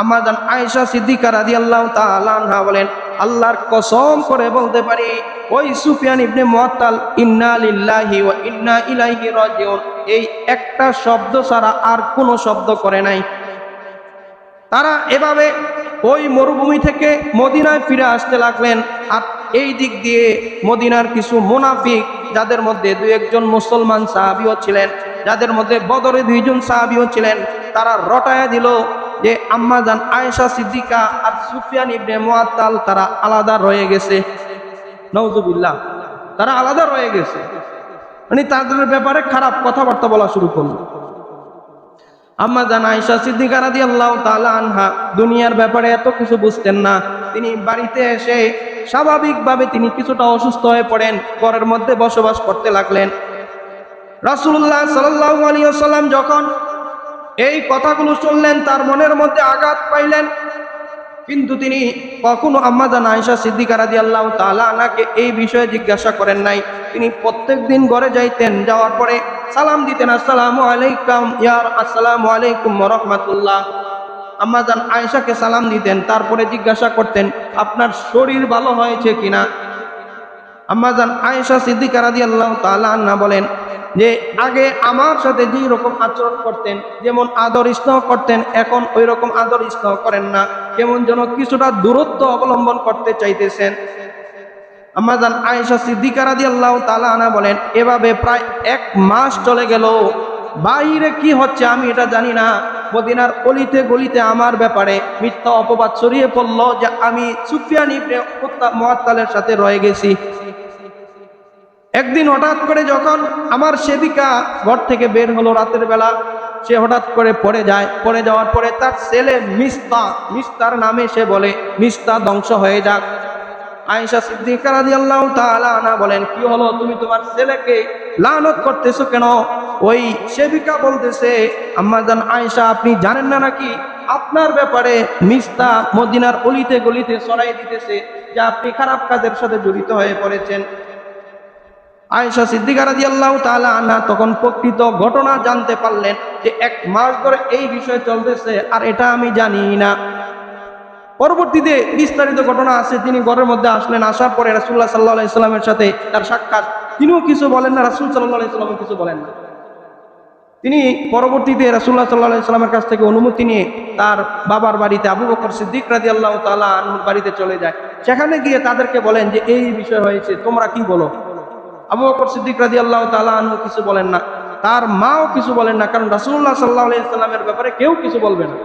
আম্মা জান আয়েশা সিদ্দিকা রাদিয়াল্লাহু তাআলা আনহা বলেন, আল্লাহর কসম করে বলতে পারি ওই সুফিয়ান ইবনে মুআত্তাল ইন্না লিল্লাহি ওয়া ইন্না ইলাইহি রাজিউন এই একটা শব্দ ছাড়া আর কোনো শব্দ করে নাই। তারা এভাবে ওই মরুভূমি থেকে মদিনায় ফিরে আসতে লাগলেন। আর এই দিক দিয়ে মদিনার কিছু মুনাফিক, যাদের মধ্যে দুই একজন মুসলমান সাহাবীও ছিলেন, যাদের মধ্যে বদরে 2 জন সাহাবীও ছিলেন, তারা রটায়া দিল যে আম্মা জান আয়েশা সিদ্দিকা আর সুফিয়ান ইবনে মুআত্তাল তারা আলাদা রয়ে গেছে। নাউজুবিল্লাহ, তারা আলাদা রয়ে গেছে, মানে তাদের ব্যাপারে খারাপ কথাবার্তা বলা শুরু করলো। আম্মা জান আয়েশা সিদ্দিকা রাদিয়াল্লাহু তাআলা আনহা দুনিয়ার ব্যাপারে এত কিছু বুঝতেন না। তিনি বাড়িতে এসে স্বাভাবিকভাবে তিনি কিছুটা অসুস্থ হয়ে পড়েন, ঘরের মধ্যে বসবাস করতে লাগলেন। রাসূলুল্লাহ সাল্লাল্লাহু আলাইহি ওয়াসাল্লাম যখন এই কথাগুলো শুনলেন তার মনের মধ্যে আঘাত পাইলেন, কিন্তু তিনি কখনো আম্মাজান আয়েশা সিদ্দিকা রাদিয়াল্লাহু তাআলা আনহাকে এই বিষয়ে জিজ্ঞাসা করেন নাই। তিনি প্রত্যেকদিন ঘরে যাইতেন, যাওয়ার পরে সালাম দিতেন, আসসালামু আলাইকুম আসসালামু আলাইকুম ওয়া রাহমাতুল্লাহ। আম্মাজান আয়েশাকে সালাম দিতেন, তারপরে জিজ্ঞাসা করতেন আপনার শরীর ভালো হয়েছে কিনা। আম্মাজান আয়েশা সিদ্দিকা রাদিয়াল্লাহু তাআলা আনহা বলেন যে আগে আমার সাথে যেই রকম আচরণ করতেন, যেমন আদর স্নেহ করতেন, এখন ওই রকম আদর স্নেহ করেন না, কেমন যেন কিছুটা দূরত্ব অবলম্বন করতে চাইতেছেন। আম্মাজান আয়েশা সিদ্দিকা রাদিয়াল্লাহু তাআলা আনহা বলেন এভাবে প্রায় 1 মাস চলে গেল। বাইরে কি হচ্ছে আমি এটা জানি না। মদিনার অলিতে গলিতে আমার ব্যাপারে মিথ্যা অপবাদ ছড়িয়ে পড়ল যে আমি সুফিয়ান ইবনে মুআত্তালের সাথে রয়ে গেছি। একদিন হঠাৎ করে যখন আমার সেবিকা ঘর থেকে বের হলো রাতের বেলা, সে হঠাৎ করে পড়ে যায়। পড়ে যাওয়ার পরে তার ছেলে মিস্তার নামে সে বলে মিস্তা ধ্বংস হয়ে যাক। আয়েশা সিদ্দিকা রাদিয়াল্লাহু তাআলা আনহা বলেন কি হলো, তুমি তোমার ছেলেকে লানত করতেছো কেন? ওই সেবিকা বলতেছে আম্মাজান আয়েশা আপনি জানেন না নাকি আপনার ব্যাপারে মিস্তা মদিনার অলিতে গলিতে ছড়াই দিতেছে যে আপনি খারাপ কাজের সাথে জড়িত হয়ে পড়েছেন। আয়েশা সিদ্দিকা রাদিয়াল্লাহু তাআলা আনহা তখন প্রকৃত ঘটনা জানতে পারলেন যে 1 মাস ধরে এই বিষয় চলতেছে আর এটা আমি জানি না। পরবর্তীতে বিস্তারিত ঘটনা আছে, তিনি ঘরের মধ্যে আসলেন, আসার পরে রাসূলুল্লাহ সাল্লাল্লাহু আলাইহি সাল্লামের সাথে তার সাক্ষাৎ, তিনিও কিছু বলেন না, রাসূল সাল্লাল্লাহু আলাইহি সাল্লামও কিছু বলেন না। তিনি পরবর্তীতে রাসূলুল্লাহ সাল্লাল্লাহু আলাইহি সাল্লামের কাছ থেকে অনুমতি নিয়ে তার বাবার বাড়িতে আবু বকর সিদ্দিক রাদিয়াল্লাহু তাআলা আনহুর বাড়িতে চলে যায়। সেখানে গিয়ে তাদেরকে বলেন যে এই বিষয় হয়েছে, তোমরা কি বলো? আবু বকর সিদ্দিক রাদিয়াল্লাহু তাআলা আনহু কিছু বলেন না, তার মাও কিছু বলেন না, কারণ রাসূলুল্লাহ সাল্লাল্লাহু আলাইহি সাল্লামের ব্যাপারে কেউ কিছু বলবে না।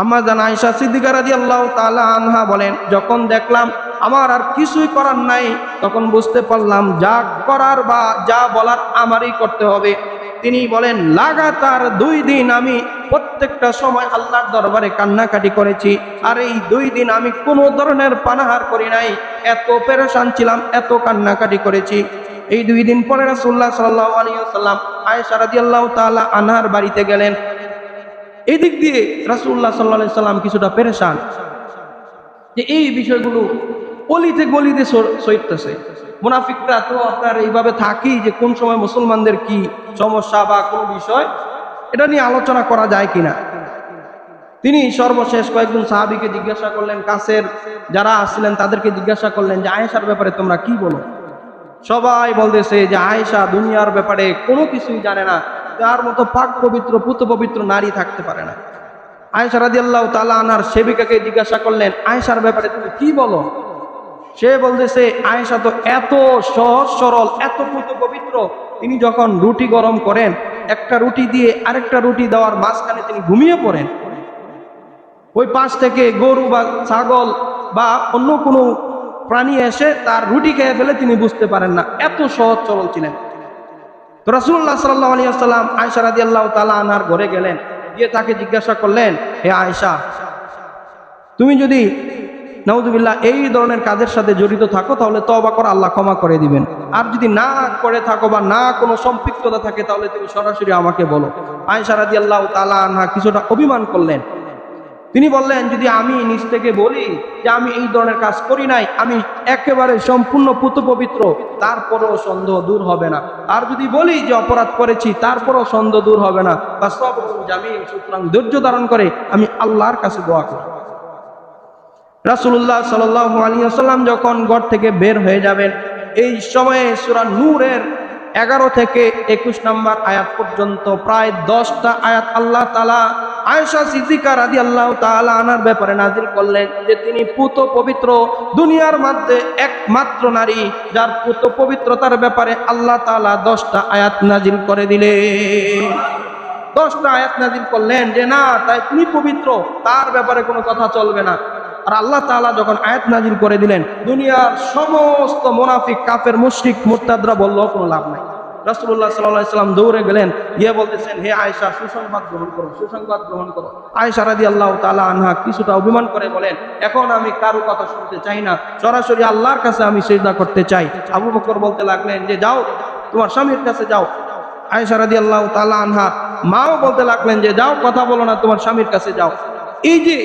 আম্মাজান আয়েশা সিদ্দিকা রাদিয়াল্লাহু তাআলা আনহা বলেন যখন দেখলাম আমার আর কিছুই করার নাই, তখন বুঝতে পারলাম যা করার বা যা বলার আমারই করতে হবে। তিনি বলেন লাগাতার 2 দিন আমি প্রত্যেকটা সময় আল্লাহর দরবারে কান্নাকাটি করেছি, আর এই 2 দিন আমি কোনো ধরনের পানাহার করি নাই। এত পেরেশান ছিলাম, এত কান্নাকাটি করেছি। এই 2 দিন পরে রাসূলুল্লাহ সাল্লাল্লাহু আলাইহি ওয়াসাল্লাম আয়েশা রাদিয়াল্লাহু তাআলা আনহার বাড়িতে গেলেন। এই দিক দিয়ে রাসূলুল্লাহ সাল্লাল্লাহু আলাইহি সাল্লাম কিছুটা পেরেশান যে এই বিষয়গুলো অলিতে গলিতে ছড়তেছে। মুনাফিকরা তো আপনার এইভাবে থাকি যে কোন সময় মুসলমানদের কি সমস্যা বা কোন বিষয় এটা নিয়ে আলোচনা করা যায় কিনা। তিনি সর্বশেষ কয়েকজন সাহাবীকে জিজ্ঞাসা করলেন, কাছের যারা আসছিলেন তাদেরকে জিজ্ঞাসা করলেন যে আয়েশার ব্যাপারে তোমরা কি বলো? সবাই বলতেছে যে আয়েশা দুনিয়ার ব্যাপারে কোনো কিছুই জানে না, তার মতো পাক পবিত্র পুত পবিত্র নারী থাকতে পারে না। আয়েশা রাদিয়াল্লাহু তাআলা আনহার সেবিকাকে জিজ্ঞাসা করলেন আয়েশার ব্যাপারে তুমি কি বলো? সে বলতেছে আয়েশা তো এত সহজ সরল, এত পুত পবিত্র, তিনি যখন রুটি গরম করেন একটা রুটি দিয়ে আরেকটা রুটি দেওয়ার মাঝখানে তিনি ঘুমিয়ে পড়েন। ওই পাশ থেকে গরু বা ছাগল বা অন্য কোনো প্রাণী এসে তার রুটি খেয়ে ফেলে তিনি বুঝতে পারেন না, এত সহজ সরল ছিলেন। তো রাসূলুল্লাহ সাল্লাল্লাহু আলাইহি ওয়াসাল্লাম আয়েশা রাদিয়াল্লাহু তাআলা আনহার ঘরে গেলেন, গিয়ে তাকে জিজ্ঞাসা করলেন, হে আয়েশা, তুমি যদি নাউযুবিল্লাহ এই ধরনের কাজের সাথে জড়িত থাকো তাহলে তওবা করো, আল্লাহ ক্ষমা করে দিবেন। আর যদি না করে থাকো বা না কোনো সম্পৃক্ততা থাকে তাহলে তুমি সরাসরি আমাকে বলো। আয়েশা রাদিয়াল্লাহু তাআলা আনহা কিছুটা অভিমান করলেন। তিনি বললেন যদি আমি নিজ থেকে বলি যে আমি এই ধরনের কাজ করি নাই, আমি একেবারে সম্পূর্ণ পুত পবিত্র, তারপরেও সন্দেহ দূর হবে না। আর যদি বলি যে অপরাধ করেছি, তারপরেও সন্দেহ দূর হবে না। বা সবরুন জামিল, সুতরাং ধৈর্য ধারণ করে আমি আল্লাহর কাছে দোয়া করি। রাসূলুল্লাহ সাল্লাল্লাহু আলাইহি ওয়াসাল্লাম যখন ঘর থেকে বের হয়ে যাবেন, এই সময়ে সূরা নূরের 11 থেকে 21 নম্বর আয়াত পর্যন্ত প্রায় 10টা আয়াত আল্লাহ তাআলা আয়েশা সিদ্দিকা রাদিয়াল্লাহু তাআলা আনহার ব্যাপারে নাজিল করলেন যে তিনি পুত পবিত্র, দুনিয়ার মধ্যে একমাত্র নারী যার পুত পবিত্রতার ব্যাপারে আল্লাহ তাআলা 10টা আয়াত নাজিল করে দিলেন। 10টা আয়াত নাজিল করলেন যে না, তাই তিনি পবিত্র, তার ব্যাপারে কোনো কথা চলবে না। আর আল্লাহ তাআলা যখন আয়াত নাজিল করে দিলেন, দুনিয়ার সমস্ত মুনাফিক কাফের মুশরিক মুরতাদরা বললেও কোনো লাভ নাই। রাসূলুল্লাহ সাল্লাল্লাহু আলাইহি ওয়াসাল্লাম দৌড়ে গেলেন, গিয়ে বলতেছেন, হে আয়েশা, সুসংবাদ গ্রহণ করো, সুসংবাদ গ্রহণ করো। আয়েশা রাদিয়াল্লাহু তাআলা আনহা কিছুটা অভিমান করে বলেন, এখন আমি কারো কথা শুনতে চাই না, সরাসরি আল্লাহর কাছে আমি সিজদা করতে চাই। আবু বকর বলতে লাগলেন যে যাও, তোমার স্বামীর কাছে যাও। আয়েশা রাদিয়াল্লাহু তাআলা আনহা মাও বলতে লাগলেন যে যাও, কথা বলো না, তোমার স্বামীর কাছে যাও। এই যে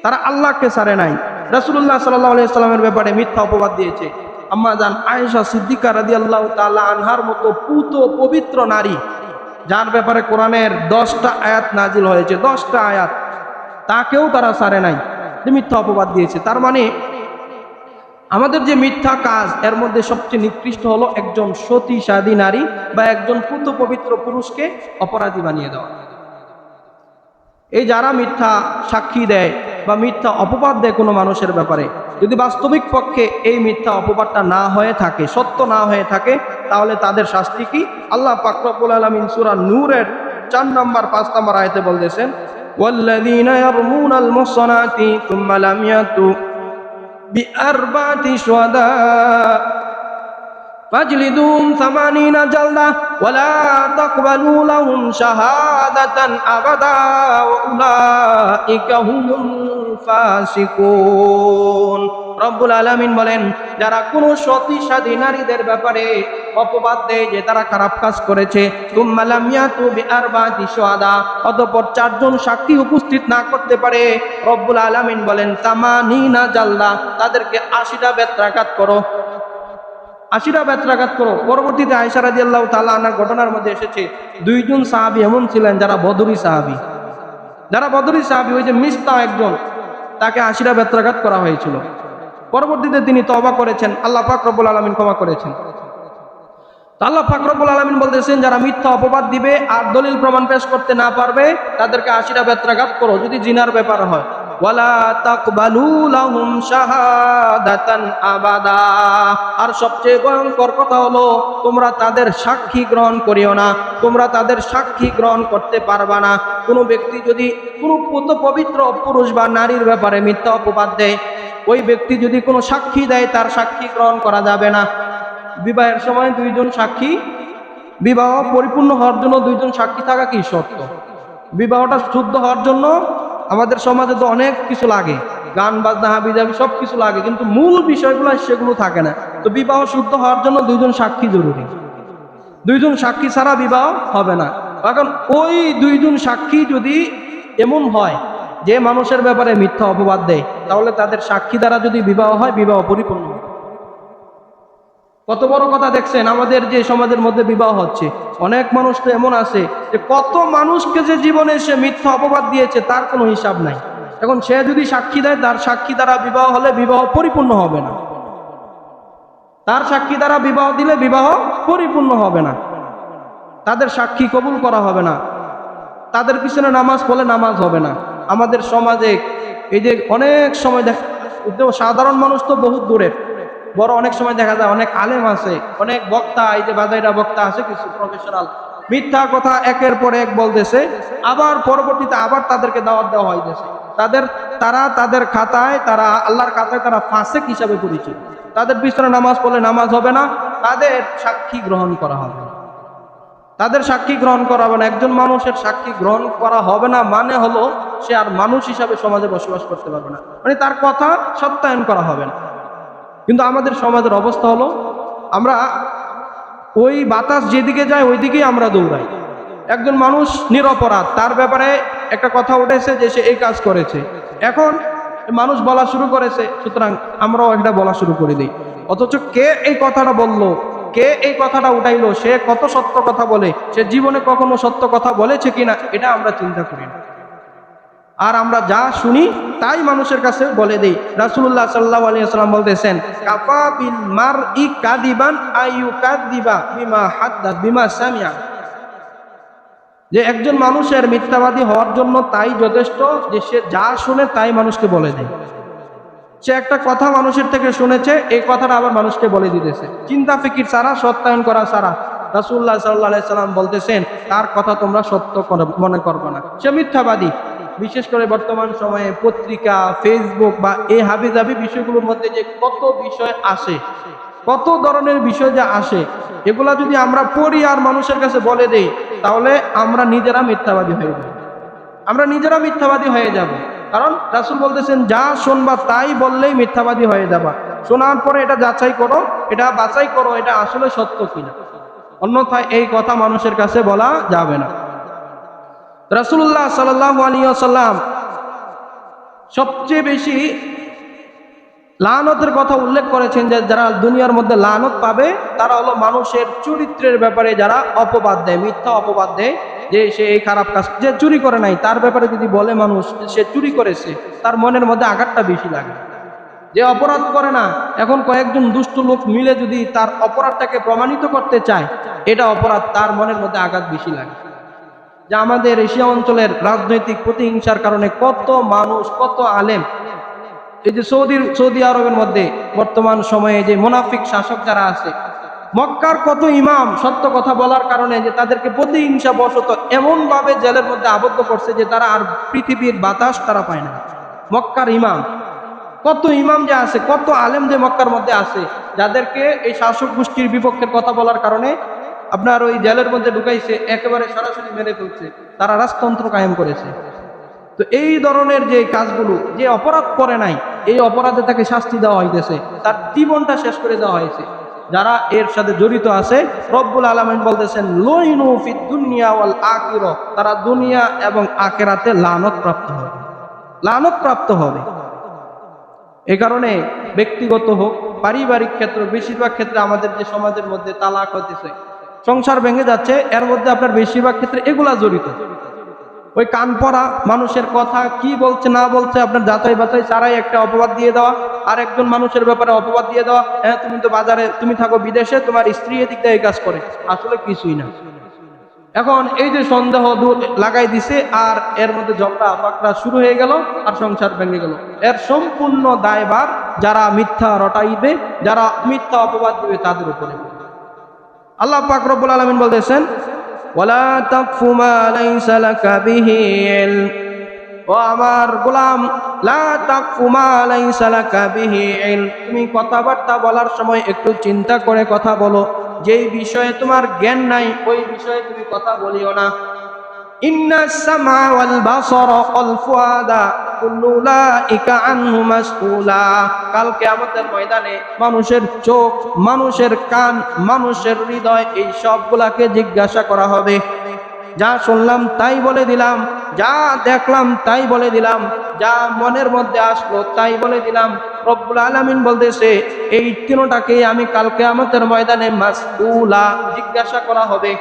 তারা আল্লাহকে ছাড়ে নাই, রাসূলুল্লাহ সাল্লাল্লাহু আলাইহি ওয়াসাল্লামের ব্যাপারে মিথ্যা অপবাদ দিয়েছে। আম্মা জান আয়েশা সিদ্দিকা রাদিয়াল্লাহু তাআলা আনহার মতো পুত পবিত্র নারী, যার ব্যাপারে কোরআনের 10টা আয়াত নাজিল হয়েছে, 10টা আয়াত, তাকেও তারা ছাড়ে নাই, যে মিথ্যা অপবাদ দিয়েছে। তার মানে আমাদের যে মিথ্যা কাজ, এর মধ্যে সবচেয়ে নিকৃষ্ট হলো একজন সতী সাধী নারী বা একজন পুত পবিত্র পুরুষকে অপরাধী বানিয়ে দেওয়া। এই যারা মিথ্যা সাক্ষী দেয় বা মিথ্যা অপবাদ দেয় কোনো মানুষের ব্যাপারে, যদি বাস্তবিক পক্ষে এই মিথ্যা অপবাদটা না হয়ে থাকে, সত্য না হয়ে থাকে, তাহলে তাদের শাস্তি কি? আল্লাহ পাক রব্বুল আলামিন সূরা নূরের 4 নম্বর 5 নম্বর আয়াতে বলতেছেন, ওয়াল্লাযীনা ইয়ারমুনাল মুহসানাতি সুম্মা লাম ইয়াতু বিআরবাতি শুহাদা ফাজলিদুহুম 80 জালদা ওয়ালা তাকবালু লাহুম শাহাদাতান আবাদা ওয়া উলাইকা হুমুল ফাসিকুন। রব্বুল আলামিন বলেন, যারা কোনো সতী সাধী নারীদের ব্যাপারে অপবাদ দেয় যে তারা খারাপ কাজ করেছে, সুম্মা লাম ইয়াতু বিআরবাতি শুহাদা, অতঃপর 4 জন সাক্ষী উপস্থিত না করতে পারে, রব্বুল আলামিন বলেন 80 জালদা, তাদেরকে 80টা বেত্রাঘাত করো, 80টা বেত্রাঘাত করো। পরবর্তীতে আয়েশা রাদিয়াল্লাহু তাআলা আনহার ঘটনার মধ্যে এসেছে, 2 জন সাহাবী এমন ছিলেন যারা বদরি সাহাবী, ওই যে মিস্তাহ একজন, তাকে 80টা বেত্রাঘাত করা হয়েছিল। পরবর্তীতে তিনি তওবা করেছেন, আল্লাহ পাক রব্বুল আলামিন ক্ষমা করেছেন। তো আল্লাহ পাক রব্বুল আলামিন বলতেছেন, যারা মিথ্যা অপবাদ দিবে আর দলিল প্রমাণ পেশ করতে না পারবে, তাদেরকে 80টা বেত্রাঘাত করো, যদি জিনার ব্যাপার হয়। ওয়ালা তাকবালু লাহুম শাহাদাতান আবাদা, আর সবচেয়ে ভয়ঙ্কর কথা হলো, তোমরা তাদের সাক্ষী গ্রহণ করিও না, তোমরা তাদের সাক্ষী গ্রহণ করতে পারবা না। কোনো ব্যক্তি যদি কোনো পুত পবিত্র পুরুষ বা নারীর ব্যাপারে মিথ্যা অপবাদ দেয়, ওই ব্যক্তি যদি কোনো সাক্ষী দেয়, তার সাক্ষী গ্রহণ করা যাবে না। বিবাহের সময় 2 জন সাক্ষী, বিবাহ পরিপূর্ণ হওয়ার জন্য 2 জন সাক্ষী থাকা কি শর্ত? বিবাহটা শুদ্ধ হওয়ার জন্য আমাদের সমাজে তো অনেক কিছু লাগে, গান বাজনা হাবিজাবি সব কিছু লাগে, কিন্তু মূল বিষয়গুলো সেগুলো থাকে না। তো বিবাহ শুদ্ধ হওয়ার জন্য 2 জন সাক্ষী জরুরি, 2 জন সাক্ষী ছাড়া বিবাহ হবে না। এখন ওই 2 জন সাক্ষী যদি এমন হয় যে মানুষের ব্যাপারে মিথ্যা অপবাদ দেয়, তাহলে তাদের সাক্ষী দ্বারা যদি বিবাহ হয়, বিবাহ পরিপূর্ণ হবে। কত বড় কথা দেখছেন, আমাদের যে সমাজের মধ্যে বিবাহ হচ্ছে, অনেক মানুষ তো এমন আছে যে কত মানুষকে যে জীবনে সে মিথ্যা অপবাদ দিয়েছে তার কোনো হিসাব নাই। এখন সে যদি সাক্ষী দেয়, তার সাক্ষী দ্বারা বিবাহ হলে বিবাহ পরিপূর্ণ হবে না, তার সাক্ষী দ্বারা বিবাহ দিলে বিবাহ পরিপূর্ণ হবে না, তাদের সাক্ষী কবুল করা হবে না, তাদের পিছনে নামাজ পড়লে নামাজ হবে না। আমাদের সমাজে এই যে অনেক সময় সাধারণ মানুষ তো বহুত দূরের, বড় অনেক সময় দেখা যায় অনেক আলেম আছে, অনেক বক্তা, এই যে বাজাইরা বক্তা আছে কিছু প্রফেশনাল, মিথ্যা কথা একের পর এক বলতেছে, আবার পরবর্তীতে আবার তাদেরকে দাওয়াত দেওয়া হইতেছে। তাদের খাতায়, তারা আল্লাহর খাতায় তারা ফাসিক হিসাবে পরিচিত। তাদের পিছনে নামাজ পড়লে নামাজ হবে না, তাদের সাক্ষী গ্রহণ করা হবে না, তাদের সাক্ষী গ্রহণ করা হবে না। একজন মানুষের সাক্ষী গ্রহণ করা হবে না মানে হলো সে আর মানুষ হিসাবে সমাজে বসবাস করতে পারবে না, মানে তার কথা সত্যায়ন করা হবে না। কিন্তু আমাদের সমাজের অবস্থা হলো, আমরা ওই বাতাস যেদিকে যায় ওই দিকেই আমরা দৌড়াই। একজন মানুষ নিরপরাধ, তার ব্যাপারে একটা কথা উঠেছে যে সে এই কাজ করেছে, এখন মানুষ বলা শুরু করেছে, সুতরাং আমরাও একটা বলা শুরু করে দিই। অথচ কে এই কথাটা বললো, কে এই কথাটা উঠাইলো, সে কত সত্য কথা বলে, সে জীবনে কখনো সত্য কথা বলেছে কিনা, এটা আমরা চিন্তা করি না। আর আমরা যা শুনি তাই মানুষের কাছে বলে দেই। রাসূলুল্লাহ সাল্লাল্লাহু আলাইহি ওয়াসাল্লাম বলতেছেন, কাফা বিল মারই কাদিবান আইয়ুকাদিবা বিমা হাদ্দাত বিমা সামিয়া, যে একজন মানুষের মিথ্যাবাদী হওয়ার জন্য তাই যথেষ্ট যে সে যা শুনে তাই মানুষকে বলে দেয়। সে একটা কথা মানুষের থেকে শুনেছে, এই কথাটা আবার মানুষকে বলে দিতেছে, চিন্তা ফিকির ছাড়া, সত্যায়ন করা ছাড়া। রাসূলুল্লাহ সাল্লাল্লাহু আলাইহি ওয়াসাল্লাম বলতেছেন, তার কথা তোমরা সত্য মনে করবে না, সে মিথ্যাবাদী। বিশেষ করে বর্তমান সময়ে পত্রিকা, ফেসবুক বা এই হাবিজাবি বিষয়গুলোর মধ্যে যে কত বিষয় আসে, কত ধরনের বিষয় যা আসে, এগুলা যদি আমরা পড়ি আর মানুষের কাছে বলে দেই, তাহলে আমরা নিজেরা মিথ্যাবাদী হয়ে যাব। আমরা নিজেরা মিথ্যাবাদী হয়ে যাব। কারণ রাসূল বলতেছেন, যা শুনবা তাই বললেই মিথ্যাবাদী হয়ে যাবা। শোনার পরে এটা যাচাই করো, এটা বাছাই করো, এটা আসলে সত্য কিনা, অন্যথায় এই কথা মানুষের কাছে বলা যাবে না। রাসূলুল্লাহ সাল্লাল্লাহু আলাইহি ওয়াসাল্লাম সবচেয়ে বেশি লানতের কথা উল্লেখ করেছেন, যে যারা দুনিয়ার মধ্যে লানত পাবে তারা হলো মানুষের চরিত্রের ব্যাপারে যারা অপবাদ দেয়, মিথ্যা অপবাদ দেয়, যে সে এই খারাপ কাজ, যে চুরি করে নাই তার ব্যাপারে যদি বলে মানুষ সে চুরি করেছে, তার মনের মধ্যে আঘাতটা বেশি লাগে। যে অপরাধ করে না, এখন কয়েকজন দুষ্ট লোক মিলে যদি তার অপরাধটাকে প্রমাণিত করতে চায়, এটা অপরাধ, তার মনের মধ্যে আঘাত বেশি লাগে। যে আমাদের এশিয়া অঞ্চলের রাজনৈতিক প্রতিহিংসার কারণে কত মানুষ, কত আলেম, এই যে সৌদি আরবের মধ্যে বর্তমান সময়ে যে মুনাফিক শাসক যারা আছে, মক্কার কত ইমাম সত্য কথা বলার কারণে যে তাদেরকে প্রতিহিংসা বশত এমন ভাবে জেলের মধ্যে আবদ্ধ করছে যে তারা আর পৃথিবীর বাতাস তারা পায় না। মক্কার ইমাম, কত ইমাম যে আছে, কত আলেম যে মক্কার মধ্যে আছে, যাদেরকে এই শাসক গোষ্ঠীর বিপক্ষের কথা বলার কারণে আপনার ওই জেলের মধ্যে ঢুকাইছে, একেবারে সরাসরি মেরে ফেলছে, তারা রাজতন্ত্র কায়েম করেছে। তো এই ধরনের যে কাজগুলো, যে অপরাধ করে নাই, এই অপরাধে তাকে শাস্তি দেওয়া হইতেছে, তার জীবনটা শেষ করে দেওয়া হয়েছে। যারা এর সাথে জড়িত আছে, রব্বুল আলামিন বলতেছেন, লুইনু ফিদ দুনিয়া ওয়াল আখিরা, তারা দুনিয়া এবং আখিরাতে লানত প্রাপ্ত হবে, লানত প্রাপ্ত হবে। এই কারণে ব্যক্তিগত হোক, পারিবারিক ক্ষেত্র, বেশিরভাগ ক্ষেত্রে আমাদের যে সমাজের মধ্যে তালাক হতেছে, সংসার ভেঙে যাচ্ছে, এর মধ্যে আপনার বেশিরভাগ ক্ষেত্রে এগুলা জড়িত। ওই কান পড়া মানুষের কথা কি বলছে না বলছে আপনার যাচাই বাছাই ছাড়াই একটা অপবাদ দিয়ে দেওয়া, আর একজন মানুষের ব্যাপারে অপবাদ দিয়ে দেওয়া, হ্যাঁ তুমি তো বাজারে, তুমি থাকো বিদেশে, তোমার স্ত্রী এদিক দিয়ে এই কাজ করে, আসলে কিছুই না। এখন এই যে সন্দেহ লাগাই দিছে, আর এর মধ্যে ঝগড়া ফাকড়া শুরু হয়ে গেল, আর সংসার ভেঙে গেল। এর সম্পূর্ণ দায়ভার যারা মিথ্যা রটাইবে, যারা মিথ্যা অপবাদ দিবে তাদের উপরে। আল্লাহ পাক রব্বুল আলামিন বলতেছেন, ওয়ালা তাকফু মা লাইসা লাকা বিহি ইলম, ও আমার গোলাম, লা তাকফু মা লাইসা লাকা বিহি ইলম, তুমি কথাবার্তা বলার সময় একটু চিন্তা করে কথা বলো, যেই বিষয়ে তোমার জ্ঞান নাই ওই বিষয়ে তুমি কথা বলিও না। ইন্নাস সামা ওয়াল বাসারা ওয়াল ফুআদা কুল্লু উলাইকা আনহু মাসউলা, কাল কিয়ামতের ময়দানে মানুষের চোখ, মানুষের কান, মানুষের হৃদয়, এই সবগুলাকে জিজ্ঞাসা করা হবে। যা শুনলাম তাই বলে দিলাম, যা দেখলাম তাই বলে দিলাম, যা মনের মধ্যে আসলো তাই বলে দিলাম। রব্বুল আলামিন বলতেছে, এই তিনটাকে আমি কাল কিয়ামতের ময়দানে মাসউলা, জিজ্ঞাসা করা হবে,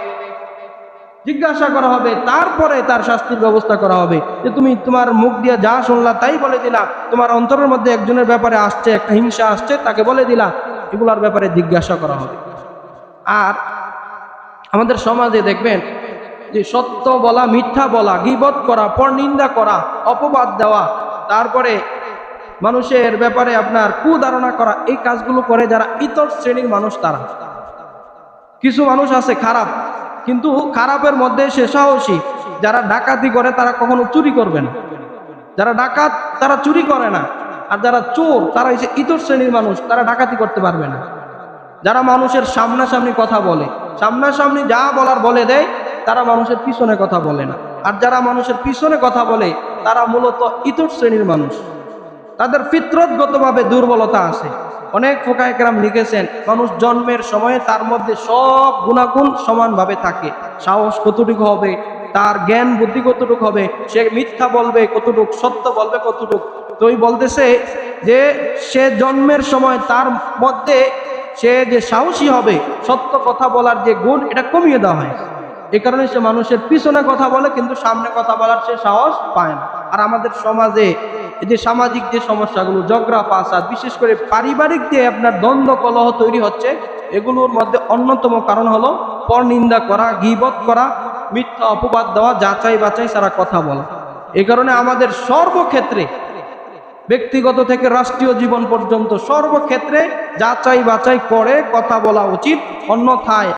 জিজ্ঞাসা করা হবে, তারপরে তার শাস্তির ব্যবস্থা করা হবে। যে তুমি তোমার মুখ দিয়ে যা শুনলা তাই বলে দিলা, তোমার অন্তরের মধ্যে একজনের ব্যাপারে আসছে, একটা হিংসা আসছে, তাকে বলে দিলা, এগুলোর ব্যাপারে জিজ্ঞাসা করা হবে। আর আমাদের সমাজে দেখবেন যে সত্য বলা, মিথ্যা বলা, গীবত করা, পরনিন্দা করা, অপবাদ দেওয়া, তারপরে মানুষের ব্যাপারে আপনার কুধারণা করা, এই কাজগুলো করে যারা ইতর শ্রেণীর মানুষ। তারা কিছু মানুষ আছে খারাপ, কিন্তু খারাপের মধ্যে সে সাহসী। যারা ডাকাতি করে তারা কখনো চুরি করবে না, যারা ডাকাত তারা চুরি করে না, আর যারা চোর তারা হচ্ছে ইতর শ্রেণীর মানুষ, তারা ডাকাতি করতে পারবে না। যারা মানুষের সামনাসামনি কথা বলে, সামনাসামনি যা বলার বলে দেয়, তারা মানুষের পিছনে কথা বলে না। আর যারা মানুষের পিছনে কথা বলে তারা মূলত ইতর শ্রেণীর মানুষ, তাদের ফিতরতগতভাবে দুর্বলতা আছে। অনেক ফুকায়ে কেরাম লিখেছেন, মানুষ জন্মের সময় তার মধ্যে সব গুণাগুণ সমানভাবে থাকে। সাহস কতটুকু হবে, তার জ্ঞান বুদ্ধি কতটুকু হবে, সে মিথ্যা বলবে কতটুক, সত্য বলবে কতটুক। তো ওই বলতেছে যে সে জন্মের সময় তার মধ্যে সে যে সাহসী হবে, সত্য কথা বলার যে গুণ, এটা কমিয়ে দেওয়া হয়। এই কারণে সে মানুষের পিছনে কথা বলে, কিন্তু সামনে কথা বলার সে সাহস পায় না। আর আমাদের সমাজে এই যে সামাজিক যে সমস্যাগুলো, ঝগড়া ফাসাদ, বিশেষ করে পারিবারিক যে আপনার দ্বন্দ্ব কলহ তৈরি হচ্ছে, এগুলোর মধ্যে অন্যতম কারণ হলো পরনিন্দা করা, গীবত করা, মিথ্যা অপবাদ দেওয়া, যাচাই বাছাই ছাড়া কথা বলা। এই কারণে আমাদের সর্বক্ষেত্রে, ব্যক্তিগত থেকে রাষ্ট্রীয় জীবন পর্যন্ত সর্বক্ষেত্রে যাচাই বাছাই করে কথা বলা উচিত, অন্যথায়